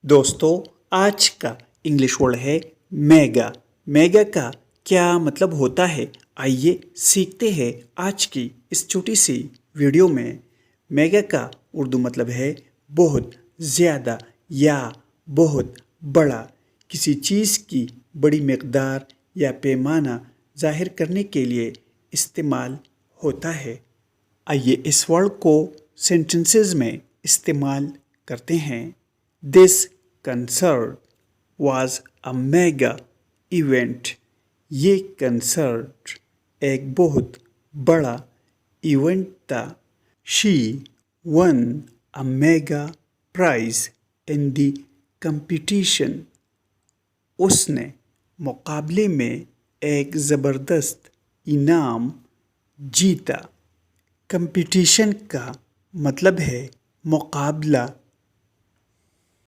दोस्तों, आज का इंग्लिश वर्ड है मेगा। मेगा का क्या मतलब होता है, आइए सीखते हैं आज की इस छोटी सी वीडियो में। मेगा का उर्दू मतलब है बहुत ज़्यादा या बहुत बड़ा। किसी चीज़ की बड़ी मकदार या पैमाना जाहिर करने के लिए इस्तेमाल होता है। आइए इस वर्ड को सेंटेंसेस में इस्तेमाल करते हैं। This concert was a mega event. ये कंसर्ट एक बहुत बड़ा इवेंट था। She won a mega prize in the competition. उसने मुकाबले में एक ज़बरदस्त इनाम जीता। कंपटीशन का मतलब है मुकाबला